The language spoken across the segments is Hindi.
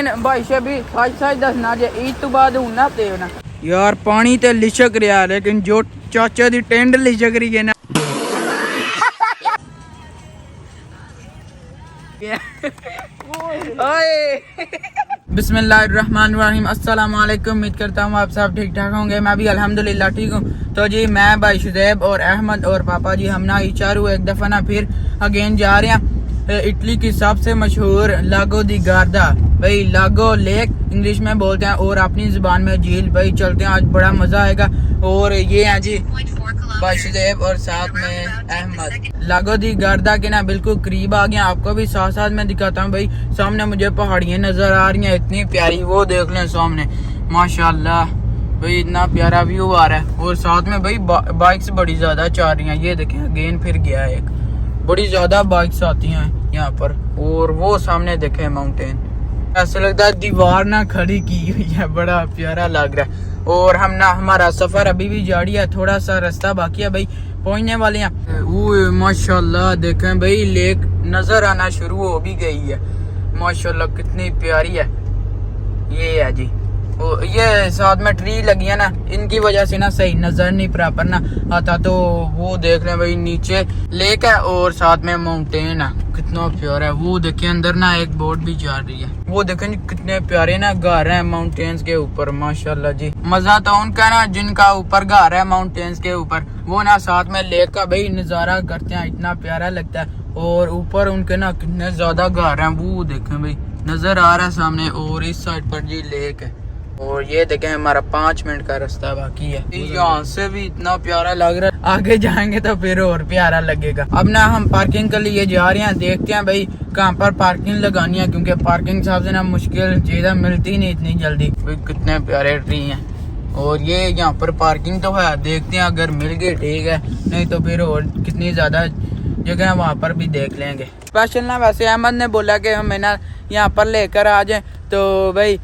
भाई से भी सच सच दसना जे ईद तो बाद हूं ना देवना यार पानी ते लिशक रहा लेकिन जो चाचे दी टेंड लिशक रही है ना बिस्मिल्लाहिर्रहमानिर्रहीम अस्सलाम वालेकुम। उम्मीद करता हूँ आप सब ठीक ठाक होंगे। मैं भी अल्हम्दुलिल्लाह ठीक हूँ। तो जी मैं भाई शुदैब और अहमद और पापा जी हम ना चारू एक दफ़ा ना फिर अगेन जा रहे हैं इटली की सबसे मशहूर लागो दी गार्दा भाई लागो लेक इंग्लिश में बोलते हैं और अपनी जुबान में झील। भाई चलते हैं आज बड़ा मजा आएगा। और ये है जी भाई शुदैब और साथ में अहमद। लागो दी गार्दा के ना बिल्कुल करीब आ गया। आपको भी साथ साथ में दिखाता हूँ। भाई सामने मुझे पहाड़ियाँ नजर आ रही हैं इतनी प्यारी, वो देख लें सामने माशाल्लाह भाई इतना प्यारा व्यू आ रहा है। और साथ में भाई बाइक्स बड़ी ज्यादा चल रही हैं। ये देखें अगेन फिर गया है एक, बड़ी ज्यादा बाइक्स आती हैं यहाँ पर। और वो सामने देखें माउंटेन, ऐसा लगता है दीवार ना खड़ी की हुई है, बड़ा प्यारा लग रहा है। और हम ना हमारा सफर अभी भी जारी है, थोड़ा सा रास्ता बाकी है भाई, पहुंचने वाले हैं। ओए माशाल्लाह देखें भाई लेक नजर आना शुरू हो भी गई है माशाल्लाह, कितनी प्यारी है। ये है जी ये साथ में ट्री लगी है ना, इनकी वजह से ना सही नजर नहीं प्रॉपर ना आता। तो वो देख रहे हैं भाई नीचे लेक है और साथ में माउंटेन है, कितना प्यारा है। वो देखें अंदर ना एक बोट भी जा रही है। वो देखें कितने प्यारे ना घर है माउंटेन्स के ऊपर माशाल्लाह जी। मजा तो उनका ना जिनका ऊपर घर है माउंटेन्स के ऊपर, वो ना साथ में लेक का भाई नजारा करते हैं, इतना प्यारा लगता है। और ऊपर उनके ना कितने ज्यादा घर है, वो देखें भाई नजर आ रहा है सामने। और इस साइड पर जी लेक है। और ये देखें हमारा 5 मिनट का रास्ता बाकी है। यहाँ से भी इतना प्यारा लग रहा है, आगे जाएंगे तो फिर और प्यारा लगेगा। अब ना हम पार्किंग के लिए जा रहे हैं, देखते हैं भाई कहाँ पर पार्किंग लगानी है, क्योंकि पार्किंग सबसे ना मुश्किल चीज़ मिलती नहीं इतनी जल्दी। भाई कितने प्यारे ट्री हैं। और ये यहाँ पर पार्किंग तो है, देखते हैं अगर मिल गई ठीक है, नहीं तो फिर और कितनी ज्यादा जगह है वहाँ पर भी देख लेंगे। स्पेशल ना वैसे अहमद ने बोला कि हमें ना यहाँ पर लेकर आ जाए, तो भाई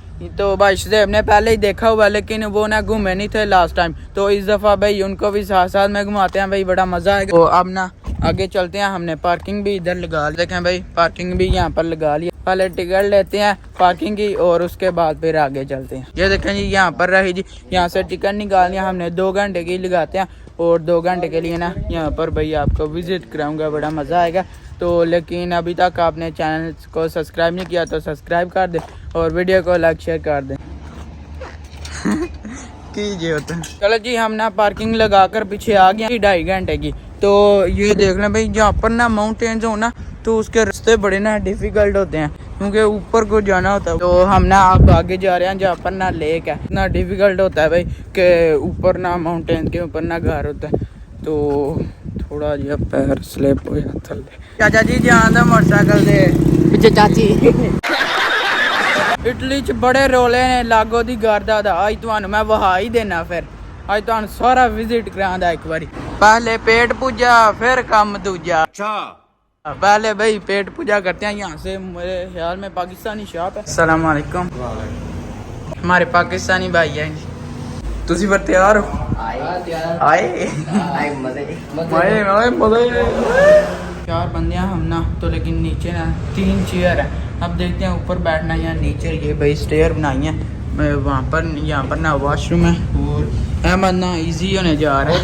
शुदैब ने पहले ही देखा हुआ, लेकिन वो ना घूमे नहीं थे लास्ट टाइम। तो इस दफा भाई उनको भी साथ साथ में घुमाते हैं, भाई बड़ा मजा आएगा। तो अब ना आगे चलते हैं, हमने पार्किंग भी इधर लगा ली। देखें भाई पार्किंग भी यहाँ पर लगा लिया, पहले टिकट लेते हैं पार्किंग की और उसके बाद फिर आगे चलते हैं। ये देखें जी यहाँ पर रही जी, यहाँ से टिकट निकाल हमने 2 घंटे की लगाते हैं। और 2 घंटे के लिए ना यहाँ पर भाई आपको विजिट कराऊंगा, बड़ा मजा आएगा। तो लेकिन अभी तक आपने चैनल को सब्सक्राइब नहीं किया तो सब्सक्राइब कर दे और वीडियो को लाइक शेयर कर दें कीजिए होता है। चलो जी हम ना पार्किंग लगाकर पीछे आ गए 2.5 घंटे की। तो ये देख लें भाई जहाँ पर ना माउंटेन्स हो ना तो उसके रास्ते बड़े ना डिफिकल्ट होते हैं, क्योंकि ऊपर को जाना होता है। तो हम ना अब आगे जा रहे हैं जहाँ पर ना लेक है, इतना डिफिकल्ट होता है भाई के ऊपर ना माउंटेन के ऊपर ना घर होता है। तो थोड़ा जी पैर स्लिप हो जाता है। चाचा जी जान मोटरसाइकिल दे पीछे चाची इटली च बड़े रोले ने लागो दी गार्दा दा। अज तुहानू मैं वहा ही देना, फिर अज तुहानू सारा विजिट करांदा एक बारी। पहले पेट पूजा फिर काम दूजा। अच्छा पहले भाई पेट पूजा करते हैं। यहाँ से मेरे ख्याल में पाकिस्तानी शॉप है। अस्सलाम वालेकुम। हमारे पाकिस्तानी भाई हैं, तुसी पर तैयार हो? आए चार बंदे हैं हम ना, तो लेकिन नीचे ना 3 चेयर है। अब देखते हैं ऊपर बैठना है या नीचे। ये भाई स्टेयर बनाई है वहाँ पर, यहाँ पर ना वॉशरूम है। और अहमद ना इजी होने जा रहा है,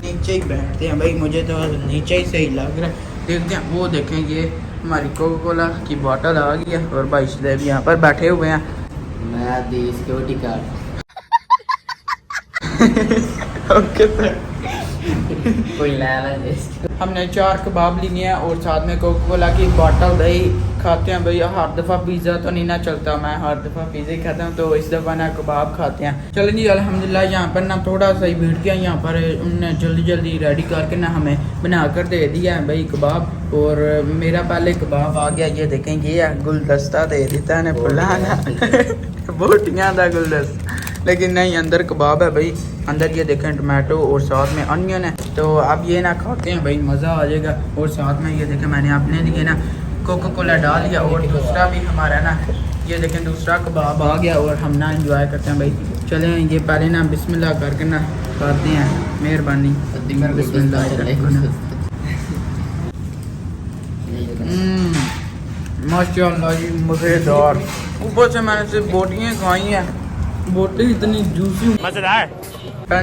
नीचे ही बैठते हैं भाई, मुझे तो नीचे ही सही लग रहा है। देखते हैं। वो देखें ये हमारी कोका कोला की बोतल आ गई है और भाई शुदैब यहाँ पर बैठे हुए हैं। मैं दी सिक्योरिटी गार्ड ओके सर। कोई हमने 4 कबाब लिए हैं और साथ में कोका कोला की बोतल दही खाते हैं भाई। हर दफ़ा पिज़्ज़ा तो नहीं ना चलता, मैं हर दफ़ा पिज़्ज़ा ही खाता हूँ, तो इस दफ़ा ना कबाब खाते हैं। चलो जी अल्हम्दुलिल्लाह यहाँ पर ना थोड़ा सा ही भीड़ गया, यहाँ पर उनने जल्दी जल्दी रेडी करके ना हमें बना कर दे दिया है भाई कबाब। और मेरा पहले कबाब आ गया, ये देखें ये गुलदस्ता दे देता है फुलाना बोटियाँ का गुलदस्ता, लेकिन नहीं अंदर कबाब है भाई। अंदर ये देखें टमाटो और साथ में अनियन है। तो अब ये ना खाते हैं भाई, मज़ा आ जाएगा। और साथ में ये देखें मैंने अपने लिए ना कोका कोला डाल दिया और दूसरा भी हमारा ना ये देखें दूसरा कबाब आ गया और हम ना एंजॉय करते हैं भाई। चलें ये पहले ना बिस्मिल्लाह करके ना खाते हैं, मेहरबानी बिस्मिल्लाह। माशाल्लाह जी मज़ेदार। ऊपर से मैंने सिर्फ बोटियाँ खाई हैं, बोटी इतनी जूसी मज़ेदार।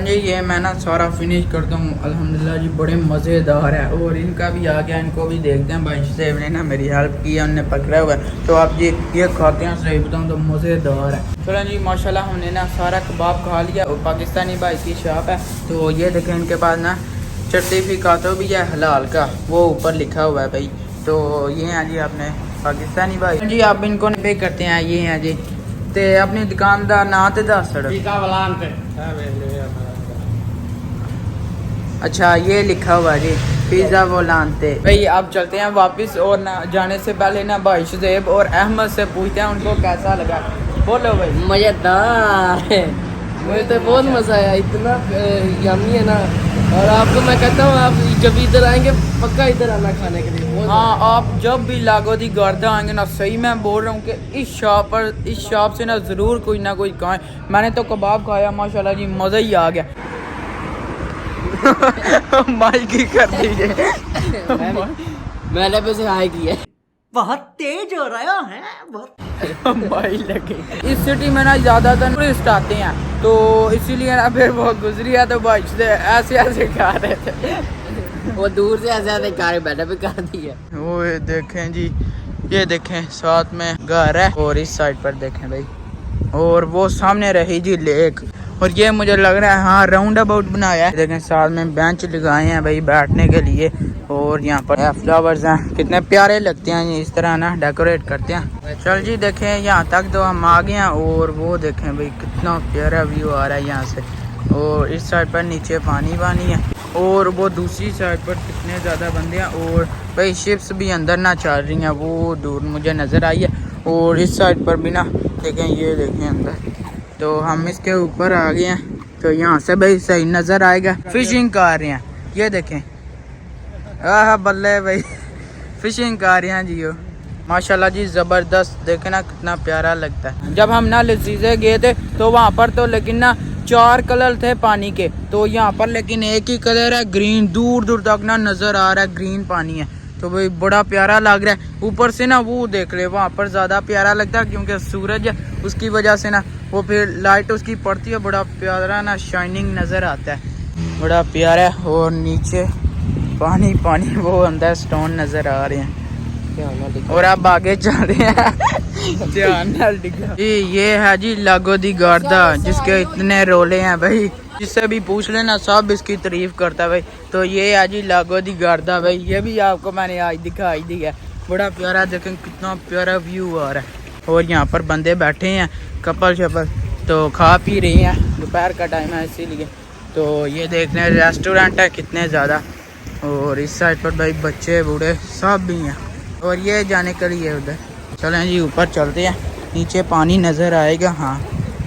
जी ये मैं ना सारा फिनिश करता हूँ अल्हम्दुलिल्लाह जी, बड़े मज़ेदार है। और इनका भी आ गया, इनको भी देखते हैं। भाई साहब ने ना मेरी हेल्प की है, उनने पकड़ा हुआ है। तो आप जी ये खाते हैं, सही बताऊँ तो मज़ेदार है। चलो जी माशाल्लाह हमने ना सारा कबाब खा लिया। और पाकिस्तानी भाई की शॉप है, तो ये देखें इनके पास ना सर्टिफिकात भी है हलाल का, वो ऊपर लिखा हुआ है भाई। तो ये हैं जी अपने पाकिस्तानी भाई जी, आप इनको पे करते हैं। ये हैं जी ते अपनी दुकान का नाम तो दस। अच्छा ये लिखा हुआ जी पिज़्ज़ा वोलांते। भाई आप चलते हैं वापस, और ना जाने से पहले ना भाई शुजैब और अहमद से पूछते हैं उनको कैसा लगा। बोलो भाई। मज़ेदार है, मुझे तो बहुत मज़ा आया, इतना यम्मी है ना। और आपको मैं कहता हूँ आप जब इधर आएंगे पक्का इधर आना खाने के लिए। हाँ आप जब भी लागो दी गर्दा आएंगे ना, सही मैं बोल रहा हूँ कि इस शॉप से ना ज़रूर कोई ना कोई खाएं। मैंने तो कबाब खाया माशाल्लाह जी, मज़ा ही आ गया। माइक ही कर दीजिए। मैंने भी उसे हाई किया। बहुत तेज हो रहा है, बहुत भाई लगे। इस सिटी में ना ज़्यादातर टूरिस्ट आते हैं, तो इसीलिए ना फिर वो गुजरी है तो भाई से ऐसे ऐसे खा रहे थे। वो दूर से ऐसे ऐसे कार मैंने भी कर दिया। वो ये देखें जी, ये देखें साथ में घर है, और इस साइड पर देखें भाई, और वो सामने रही जी लेक। और ये मुझे लग रहा है हाँ राउंड अबाउट बनाया है। देखें साथ में बेंच लगाए हैं भाई बैठने के लिए, और यहाँ पर फ्लावर्स हैं, कितने प्यारे लगते हैं इस तरह ना डेकोरेट करते हैं। चल जी देखें यहाँ तक तो हम आ गए हैं, और वो देखें भाई कितना प्यारा व्यू आ रहा है यहाँ से। और इस साइड पर नीचे पानी पानी है, और वो दूसरी साइड पर कितने ज़्यादा बंदे हैं। और भाई शिप्स भी अंदर ना चल रही हैं, वो दूर मुझे नज़र आई है। और इस साइड पर भी ना देखें, ये देखें अंदर। तो हम इसके ऊपर आ गए हैं, तो यहाँ से भाई सही नज़र आएगा। फिशिंग कर रहे हैं, ये देखें। आह बल्ले भाई फिशिंग कर रहे हैं जी वो माशाल्लाह जी ज़बरदस्त। देखे ना कितना प्यारा लगता है। जब हम ना लजीज़े गए थे तो वहाँ पर तो लेकिन ना 4 कलर थे पानी के, तो यहाँ पर लेकिन एक ही कलर है ग्रीन, दूर दूर तक ना नज़र आ रहा है ग्रीन पानी है। तो भाई बड़ा प्यारा लग रहा है। ऊपर से ना वो देख ले वहाँ पर ज़्यादा प्यारा लगता है, क्योंकि सूरज है उसकी वजह से ना वो फिर लाइट उसकी पड़ती है, बड़ा प्यारा ना शाइनिंग नज़र आता है, बड़ा प्यारा है। और नीचे पानी पानी वो अंदर स्टोन नज़र आ रहे हैं। और अब आगे चल रहे हैं। जी ये है जी लागो दी गार्दा, जिसके इतने रोले हैं भाई, जिससे भी पूछ लेना सब इसकी तारीफ करता है भाई। तो ये है जी लागो दी गार्दा भाई, ये भी आपको मैंने आज दिखाई दिया, बड़ा प्यारा। देखें कितना प्यारा व्यू आ रहा है। और यहाँ पर बंदे बैठे हैं कपल शपल, तो खा पी रहे हैं, दोपहर का टाइम है इसीलिए। तो ये देखने रेस्टोरेंट है कितने ज़्यादा। और इस साइड पर भाई बच्चे बूढ़े सब भी हैं, और ये जाने के लिए उधर। चलें जी ऊपर चलते हैं, नीचे पानी नज़र आएगा। हाँ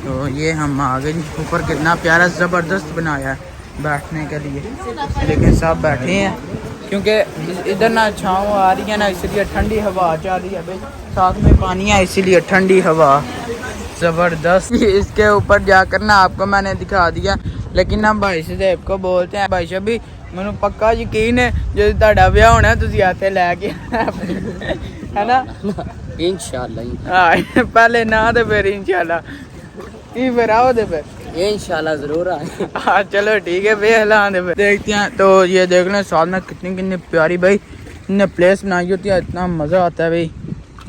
तो ये हम आ गए जी ऊपर। कितना प्यारा ज़बरदस्त बनाया है बैठने के लिए, लेकिन सब बैठे हैं क्योंकि इधर ना छाँव आ रही है ना, इसलिए ठंडी हवा चल रही है भाई, साथ में पानी है इसीलिए ठंडी हवा ज़बरदस्त। इसके ऊपर जाकर ना आपको मैंने दिखा दिया, लेकिन ना भाई साहब को बोलते हैं भाई साहब भी मैंने पक्का यकीन है जो ਤੁਹਾਡਾ ਵਿਆਹ ਹੋਣਾ ਤੁਸੀਂ ਇੱਥੇ ਲੈ ਕੇ है ना इंशाल्लाह। हाँ पहले ना तो फिर इंशाल्लाह की फिर आओ दे फिर इंशाल्लाह जरूर आए। हाँ चलो ठीक है बेहला दे फिर देखते हैं। तो ये देख लें साथ में कितनी कितनी प्यारी भाई इन्हें प्लेस बनाई होती है, इतना मज़ा आता है भाई।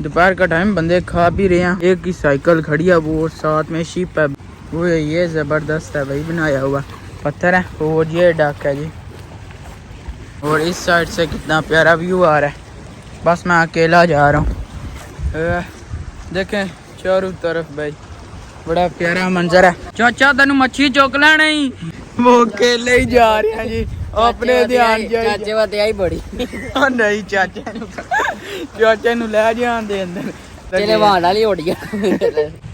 दोपहर का टाइम बंदे खा भी रहे हैं, एक की साइकिल खड़ी है, वो साथ में शिप है, वो ये ज़बरदस्त है भाई बनाया हुआ, पत्थर है। और ये डक है जी। और इस साइड से कितना प्यारा व्यू आ रहा है, बस मैं अकेला जा रहा हूँ। देखें चारों तरफ भाई बड़ा प्यारा मंजर है। चाचा तेन मच्छी चुक लेना ही, वो अकेले ही जा रहे हैं जी अपने ध्यान चाचे वाते आई बड़ी नहीं चाचे नु ले जान दे अंदर चले वाल वाली उड़ गया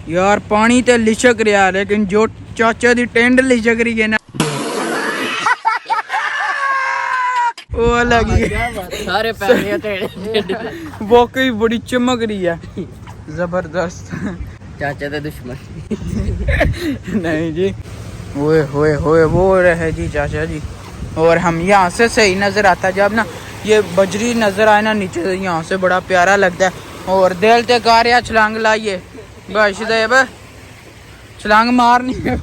यार। पानी ते लिशक रहा, लेकिन जो चाचे दी टेंड लिशक रही है ना वो अलग ही सारे पैसे वाकई बड़ी चमक रही है, जबरदस्त। चाचा दे दुश्मन नहीं जी, ओए होए होए वो रहे जी चाचा जी। और हम यहाँ से सही नज़र आता है, जब ना ये बजरी नज़र आए ना नीचे से, यहाँ से बड़ा प्यारा लगता है। और दिल ते कर या छलांग लाइए भाई शुदैब छलांग मारनी है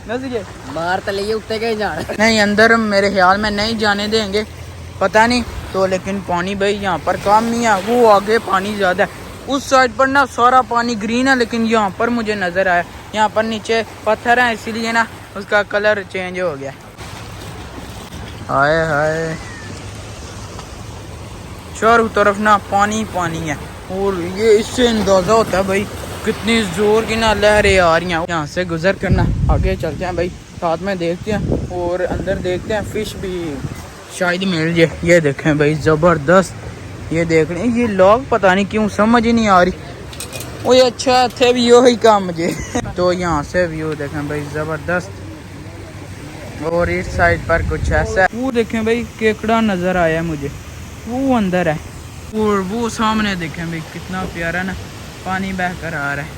नसीए मार तो लिए उत्ते के जान नहीं अंदर मेरे ख्याल में नहीं जाने देंगे पता नहीं तो लेकिन पानी भाई यहाँ पर कम ही है वो आगे पानी ज़्यादा है उस साइड पर ना सारा पानी ग्रीन है लेकिन यहाँ पर मुझे नज़र आया यहाँ पर नीचे पत्थर है इसीलिए ना उसका कलर चेंज हो गया हाय हाय चारों तरफ ना पानी पानी है और ये इससे अंदाज़ा होता है भाई कितनी जोर की ना लहरें आ रही हैं यहाँ से गुजर करना आगे चलते हैं भाई साथ में देखते हैं और अंदर देखते हैं फिश भी शायद मिल जाए ये देखें भाई ज़बरदस्त ये देख रहे हैं ये लोग पता नहीं क्यों समझ ही नहीं आ रही वो ये अच्छा थे व्यू ही काम मुझे तो यहाँ से व्यू देखें भाई ज़बरदस्त और इस साइड पर कुछ ऐसा वो देखें भाई केकड़ा नज़र आया मुझे वो अंदर है और वो सामने देखें भाई कितना प्यारा ना पानी बह कर आ रहा है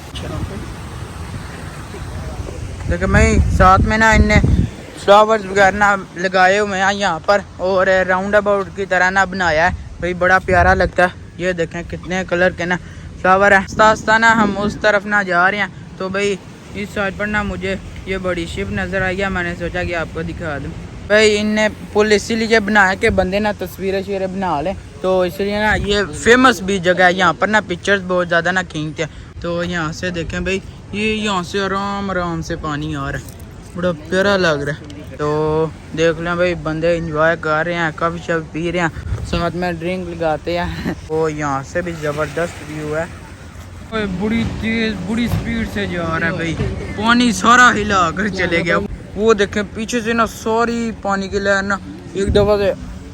देखो भाई साथ में ना इनने फ्लावर्स वगैरह ना लगाए हुए हैं यहाँ पर और राउंड अबाउट की तरह ना बनाया है भाई बड़ा प्यारा लगता है ये देखें कितने कलर के ना फ्लावर है आस्ता आस्ता ना हम उस तरफ ना जा रहे हैं तो भाई इस साइड पर ना मुझे ये बड़ी शिप नज़र आई है मैंने सोचा कि आपको दिखा दूँ भाई इनने पुल इसीलिए बनाया कि बंदे ना तस्वीरें शेरें बना लें तो इसलिए ना ये फेमस भी जगह है यहाँ पर ना पिक्चर्स बहुत ज़्यादा ना खींचते हैं तो यहाँ से देखें भाई ये यहाँ से आराम आराम से पानी आ रहा है बड़ा प्यारा लग रहा है तो देख लें भाई बंदे इंजॉय कर रहे हैं कॉफ़ी शॉफ़ी पी रहे हैं साथ में ड्रिंक लगाते हैं वो यहाँ से भी ज़बरदस्त व्यू है बड़ी तेज़ बड़ी स्पीड से जा रहा है भाई पानी सारा हिला कर चले गया वो देखें पीछे से ना सारी पानी की लहर ना एक दफ़ा से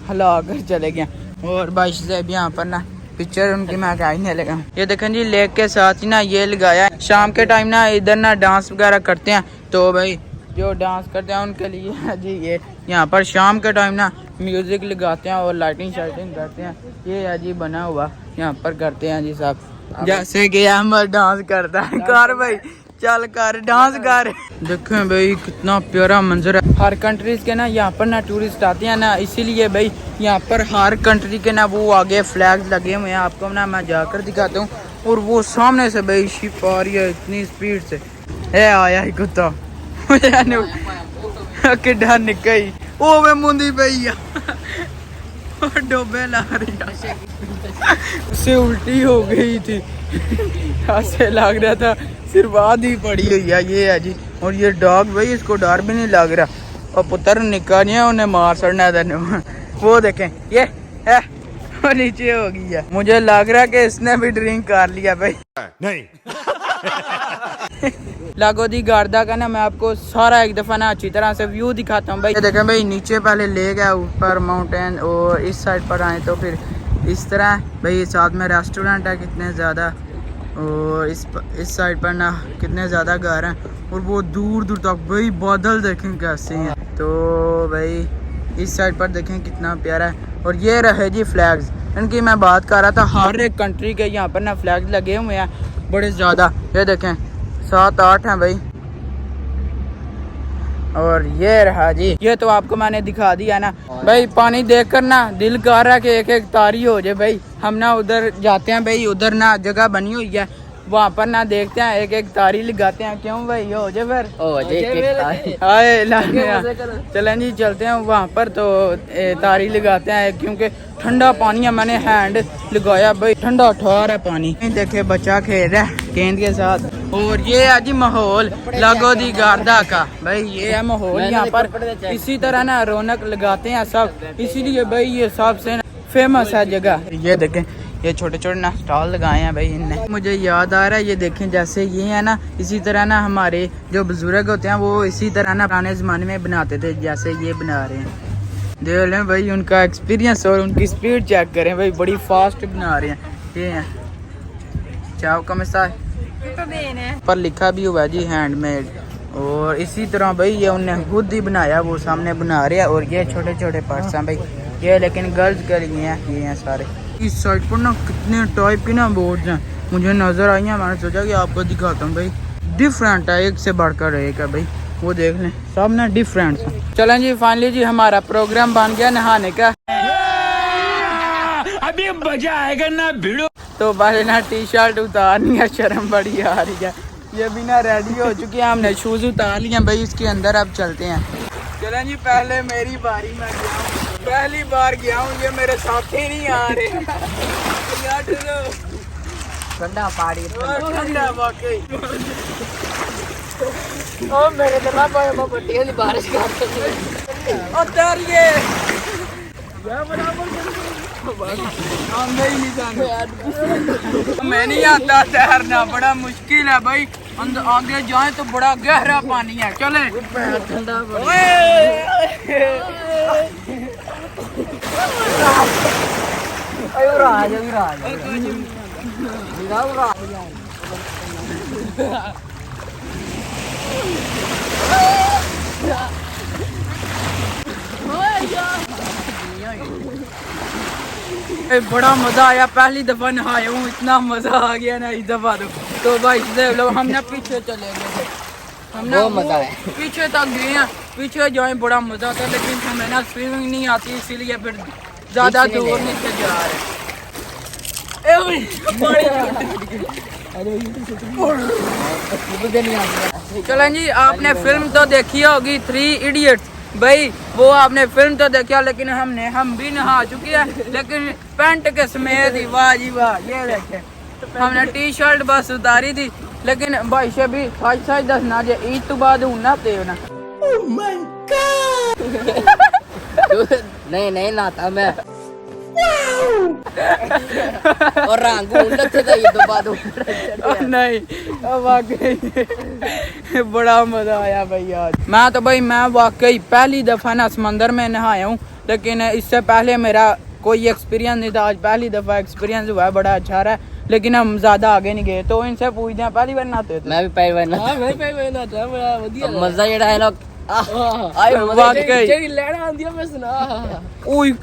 हिला कर चले गया और बारिश से भी यहाँ पर ना पिक्चर उनकी मैं क्या ही नहीं लगा ये देखें जी लेक के साथ ही ना ये लगाया है शाम के टाइम ना इधर ना डांस वगैरह करते हैं तो भाई जो डांस करते हैं उनके लिए जी ये यहाँ पर शाम के टाइम ना म्यूज़िक लगाते हैं और लाइटिंग शाइटिंग करते हैं ये है जी बना हुआ यहाँ पर करते हैं जी साहब जैसे कि अहमद डांस करता है कर भाई चल कर डांस कर देखें भाई कितना प्यारा मंजर है हर कंट्रीज के ना यहाँ पर ना टूरिस्ट आते हैं ना इसीलिए भाई यहाँ पर हर कंट्री के ना वो आगे फ्लैग्स लगे हुए हैं आपको ना मैं जाकर दिखाता हूँ और वो सामने से भाई शिप आ रही है इतनी स्पीड से है आया ही कुत्ता कि डर निकल ओ वे मुंदी भैया डोबे ला रही उसे उल्टी हो गई थी ऐसे लग रहा था सिर्फ आधी पड़ी हुई है ये है जी और ये डॉग भाई इसको डर भी नहीं लग रहा और पुत्र निका नहीं है उन्हें मार सड़ना था वो देखें ये है वो नीचे हो गई है मुझे लग रहा है कि इसने भी ड्रिंक कर लिया भाई नहीं लागो दी गार्दा का ना मैं आपको सारा एक दफ़ा ना अच्छी तरह से व्यू दिखाता हूँ भाई ये देखें भाई नीचे पहले लेक है ऊपर माउंटेन और इस साइड पर आए तो फिर इस तरह भाई साथ में रेस्टोरेंट है कितने ज़्यादा और इस साइड पर ना कितने ज़्यादा घर हैं और वो दूर दूर तक भाई बादल देखें कैसे हैं तो भाई इस साइड पर देखें कितना प्यारा है और ये रहे जी फ्लैग्स इनकी मैं बात कर रहा था हर एक कंट्री के यहाँ पर ना फ्लैग्स लगे हुए हैं बड़े ज़्यादा ये देखें 7-8 हैं भाई और ये रहा जी ये तो आपको मैंने दिखा दिया ना भाई पानी देखकर ना दिल कर रहा है कि एक एक तारी हो जाए भाई हम ना उधर जाते हैं भाई उधर ना जगह बनी हुई है वहाँ पर ना देखते हैं एक एक तारी लगाते हैं क्यों भाई हो जाए फिर चलें जी चलते हैं वहाँ पर तो तारी लगाते हैं क्योंकि ठंडा पानी है मैंने हैंड लगाया भाई ठंडा ठहर है पानी देखे बच्चा खेल रहा है गेंद के साथ और ये है जी माहौल लागो दी गार्दा का भाई ये है माहौल यहाँ पर इसी तरह ना रौनक लगाते हैं सब इसीलिए भाई ये सबसे फेमस है जगह ये देखें ये छोटे छोटे ना स्टॉल लगाए हैं भाई इनने मुझे याद आ रहा है ये देखें जैसे ये है ना इसी तरह ना हमारे जो बुजुर्ग होते हैं वो इसी तरह ना पुराने ज़माने में बनाते थे जैसे ये बना रहे हैं देख लें भाई उनका एक्सपीरियंस और उनकी स्पीड चेक करें भाई बड़ी फास्ट बना रहे हैं ये हैं चाव का मिसाल पर लिखा भी हुआ है जी हैंडमेड और इसी तरह भाई ये उन्हें खुद ही बनाया वो सामने बना रहे हैं और ये छोटे छोटे पार्ट्स हैं भाई ये लेकिन गर्ल्स के लिए हैं ये हैं सारे इस साइड पर ना कितने टाइप की ना बोर्ड्स हैं मुझे नज़र आई हैं मैंने सोचा कि आपको दिखाता हूँ भाई डिफरेंट है एक से बढ़कर एक है भाई वो देख लें सब ना डिफरेंट हैं चलें जी फाइनली जी हमारा प्रोग्राम बन गया नहाने का अभी मजा आएगा ना भिड़ो। तो भाई ना टी शर्ट उतारनी है, शर्म बड़ी आ रही है। ये भी ना रेडी हो चुकी है, हमने शूज उतार लिए भाई, इसके अंदर अब चलते हैं। चलें जी, पहले मेरी बारी में गया हूँ, पहली बार गया हूँ, ये मेरे साथी नहीं आ रहे यार। ठंडा पानी ठंडा वाकई। ओ मेरे तो ना पाए मैं बटिया नहीं बारिश कर उतारिए। हमें ही नहीं जाना, मैं नहीं आता तैरना, बड़ा मुश्किल है भाई। आगे जाए तो बड़ा गहरा पानी है। चले ठंडा बड़ा मजा आया, पहली दफा नहाया हूँ, इतना मजा आ गया ना इस दफा तो भाई लोग हमने पीछे चले गए, हमने बहुत मजा आया। पीछे तक गए हैं, पीछे जाए बड़ा मजा था, लेकिन हमें ना स्विमिंग नहीं आती, इसीलिए फिर ज्यादा दूर नहीं से जा रहे। चलें जी, आपने फिल्म तो देखी होगी 3 इडियट्स भाई, वो आपने फिल्म तो देखा, लेकिन हम भी नहा चुके हैं, लेकिन पैंट के समेत ही। वाह जी वाह, ये देखे हमने टी शर्ट बस उतारी थी, लेकिन भाई से भी सच सच दसना जे ईद तो बाद होना ते ना। नहीं नाता मैं और रंग उलट थे ये तो बाद नहीं, वाकई बड़ा मजा आया भाई यार। मैं वाकई पहली दफा ना समंदर में नहाया हूँ, लेकिन इससे पहले मेरा कोई एक्सपीरियंस नहीं था, आज पहली दफा एक्सपीरियंस हुआ है, बड़ा अच्छा रहा है, लेकिन हम ज्यादा आगे नहीं गए। तो इनसे पूछते हैं, पहली बार नहाते थे? मैं भी पहली बार नहाता, मैं पहली बार नहाता, बड़ा बढ़िया मजा जेड़ा है ना।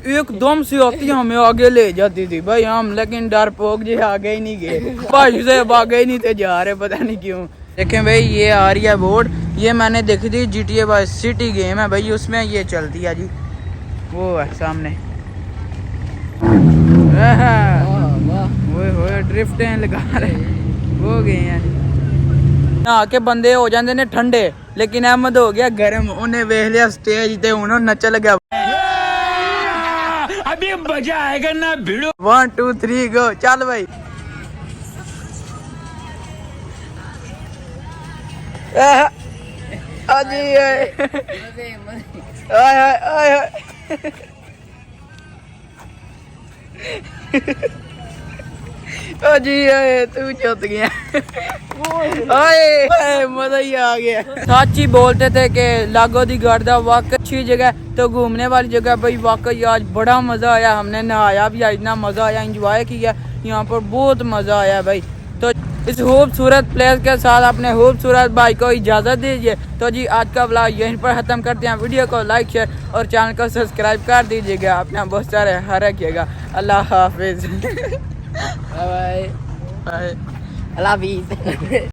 एकदम से आती हमें आगे ले जाती थी भाई, हम लेकिन डरपोक जी आगे ही नहीं गए, भाई से आगे ही नहीं थे जा रहे, पता नहीं क्यों। देखें भाई, ये आ रही है बोर्ड, ये मैंने देखी थी GTA वाइस सिटी गेम है भाई, उसमें ये चलती है जी, वो है सामने। वो ड्रिफ्टें लगा रहे हो गए हैं जी। नहा के बंदे हो जाते ने ठंडे, लेकिन अहमद हो गया गर्म, उन्हें वेख लिया स्टेज ते उन्होंने नच लगा। अभी मजा आएगा ना भिड़ो। 1 2 3 गो, चल भाई। अजी अजी तू चुत गया, मजा ही आ गया। सच ही बोलते थे कि लागो दी गर्दा वाकई अच्छी जगह, तो घूमने वाली जगह भाई, वाकई आज बड़ा मजा आया, हमने नहाया भी, इतना मजा आया, एंजॉय किया, यहाँ पर बहुत मजा आया भाई। तो इस खूबसूरत प्लेस के साथ अपने खूबसूरत भाई को इजाज़त दीजिए। तो जी आज का व्लॉग यहीं पर ख़त्म करते हैं, वीडियो को लाइक शेयर और चैनल को सब्सक्राइब कर दीजिएगा, अपना बहुत सारे ख्याल रखिएगा। अल्लाह हाफिज़। बाय बाय, अल्लाह हाफिज़।